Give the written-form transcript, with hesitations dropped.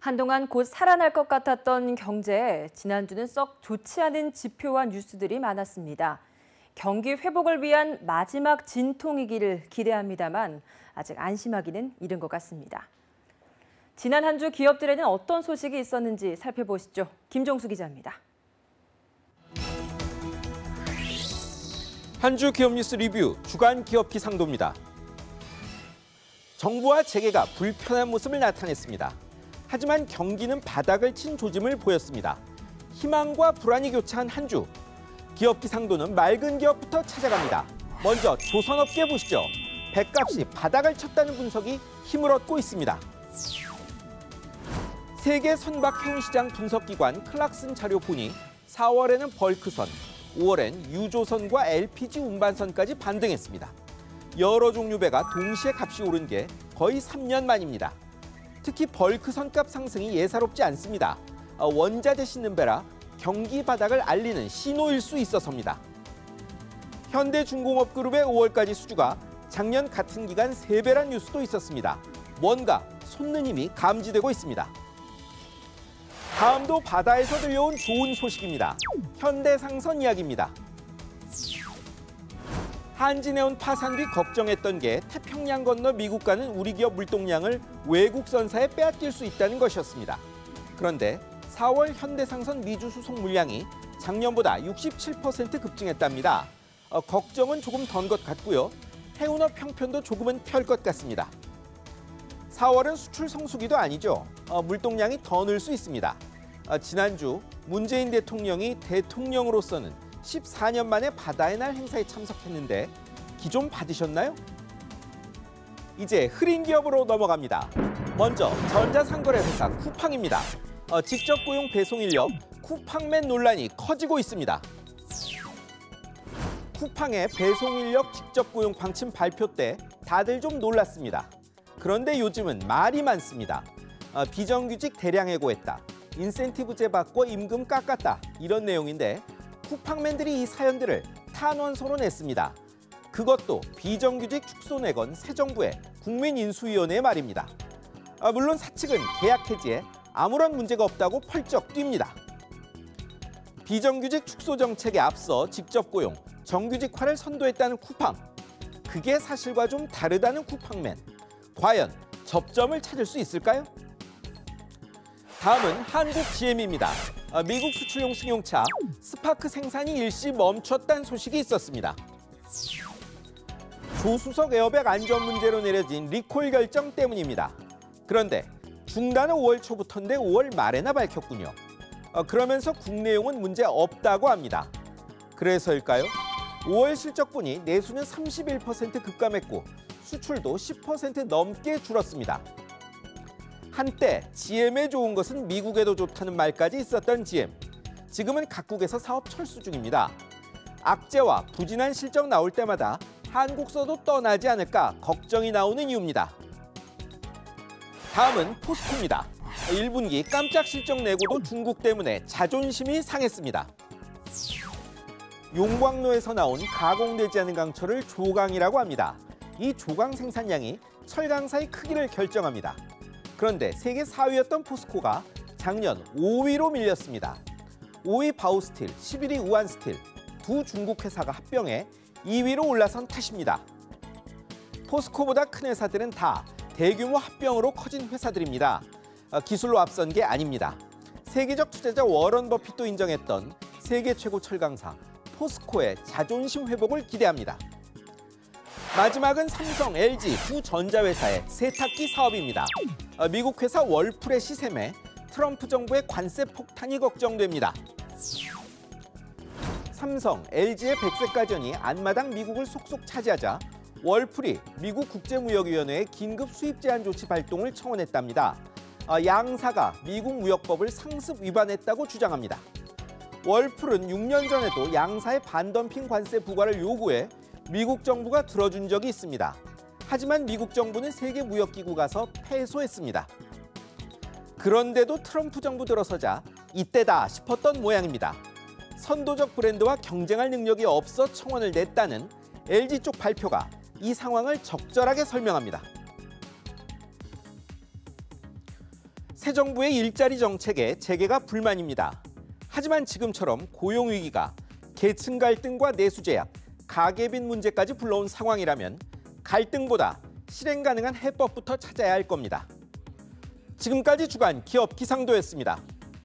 한동안 곧 살아날 것 같았던 경제에 지난주는 썩 좋지 않은 지표와 뉴스들이 많았습니다. 경기 회복을 위한 마지막 진통이기를 기대합니다만 아직 안심하기는 이른 것 같습니다. 지난 한 주 기업들에는 어떤 소식이 있었는지 살펴보시죠. 김종수 기자입니다. 한 주 기업 뉴스 리뷰 주간 기업 기상도입니다. 정부와 재계가 불편한 모습을 나타냈습니다. 하지만 경기는 바닥을 친 조짐을 보였습니다. 희망과 불안이 교차한 한 주. 기업 기상도는 맑은 기업부터 찾아갑니다. 먼저 조선업계 보시죠. 백값이 바닥을 쳤다는 분석이 힘을 얻고 있습니다. 세계 선박 해운시장 분석기관 클락슨 자료 보니 4월에는 벌크선, 5월엔 유조선과 LPG 운반선까지 반등했습니다. 여러 종류 배가 동시에 값이 오른 게 거의 3년 만입니다. 특히 벌크선값 상승이 예사롭지 않습니다. 원자재 싣는 배라 경기 바닥을 알리는 신호일 수 있어서입니다. 현대중공업그룹의 5월까지 수주가 작년 같은 기간 3배란 뉴스도 있었습니다. 뭔가 솟는 힘이 감지되고 있습니다. 다음도 바다에서 들려온 좋은 소식입니다. 현대상선 이야기입니다. 한진해운 파산 뒤 걱정했던 게 태평양 건너 미국 가는 우리 기업 물동량을 외국 선사에 빼앗길 수 있다는 것이었습니다. 그런데 4월 현대상선 미주 수송 물량이 작년보다 67% 급증했답니다. 걱정은 조금 던 것 같고요. 해운업 형편도 조금은 펼 것 같습니다. 4월은 수출 성수기도 아니죠. 물동량이 더 늘 수 있습니다. 지난주 문재인 대통령이 대통령으로서는 14년 만에 바다의 날 행사에 참석했는데 기 좀 받으셨나요? 이제 흐린 기업으로 넘어갑니다. 먼저 전자상거래 회사 쿠팡입니다. 직접 고용 배송 인력 쿠팡맨 논란이 커지고 있습니다. 쿠팡의 배송 인력 직접 고용 방침 발표 때 다들 좀 놀랐습니다. 그런데 요즘은 말이 많습니다. 비정규직 대량 해고했다. 인센티브제 받고 임금 깎았다. 이런 내용인데 쿠팡맨들이 이 사연들을 탄원서로 냈습니다. 그것도 비정규직 축소 내건 새 정부의 국민인수위원회의 말입니다. 물론 사측은 계약 해지에 아무런 문제가 없다고 펄쩍 뜁니다. 비정규직 축소 정책에 앞서 직접 고용, 정규직화를 선도했다는 쿠팡. 그게 사실과 좀 다르다는 쿠팡맨. 과연 접점을 찾을 수 있을까요? 다음은 한국 GM입니다. 미국 수출용 승용차 스파크 생산이 일시 멈췄다는 소식이 있었습니다. 조수석 에어백 안전 문제로 내려진 리콜 결정 때문입니다. 그런데 중단은 5월 초부터인데 5월 말에나 밝혔군요. 그러면서 국내용은 문제 없다고 합니다. 그래서일까요? 5월 실적분이 내수는 31% 급감했고 수출도 10% 넘게 줄었습니다. 한때 GM에 좋은 것은 미국에도 좋다는 말까지 있었던 GM. 지금은 각국에서 사업 철수 중입니다. 악재와 부진한 실적 나올 때마다 한국서도 떠나지 않을까 걱정이 나오는 이유입니다. 다음은 포스코입니다. 1분기 깜짝 실적 내고도 중국 때문에 자존심이 상했습니다. 용광로에서 나온 가공되지 않은 강철을 조강이라고 합니다. 이 조강 생산량이 철강사의 크기를 결정합니다. 그런데 세계 4위였던 포스코가 작년 5위로 밀렸습니다. 5위 바우스틸, 11위 우한스틸, 두 중국 회사가 합병해 2위로 올라선 탓입니다. 포스코보다 큰 회사들은 다 대규모 합병으로 커진 회사들입니다. 기술로 앞선 게 아닙니다. 세계적 투자자 워런 버핏도 인정했던 세계 최고 철강사 포스코의 자존심 회복을 기대합니다. 마지막은 삼성, LG 두 전자회사의 세탁기 사업입니다. 미국 회사 월풀의 시샘에 트럼프 정부의 관세 폭탄이 걱정됩니다. 삼성, LG의 백색가전이 앞마당 미국을 속속 차지하자 월풀이 미국 국제무역위원회에 긴급 수입 제한 조치 발동을 청원했답니다. 양사가 미국 무역법을 상습 위반했다고 주장합니다. 월풀은 6년 전에도 양사의 반덤핑 관세 부과를 요구해 미국 정부가 들어준 적이 있습니다. 하지만 미국 정부는 세계무역기구 가서 패소했습니다. 그런데도 트럼프 정부 들어서자 이때다 싶었던 모양입니다. 선도적 브랜드와 경쟁할 능력이 없어 청원을 냈다는 LG 쪽 발표가 이 상황을 적절하게 설명합니다. 새 정부의 일자리 정책에 재계가 불만입니다. 하지만 지금처럼 고용위기가 계층 갈등과 내수 제약, 가계빈 문제까지 불러온 상황이라면 갈등보다 실행 가능한 해법부터 찾아야 할 겁니다. 지금까지 주간 기업 기상도였습니다.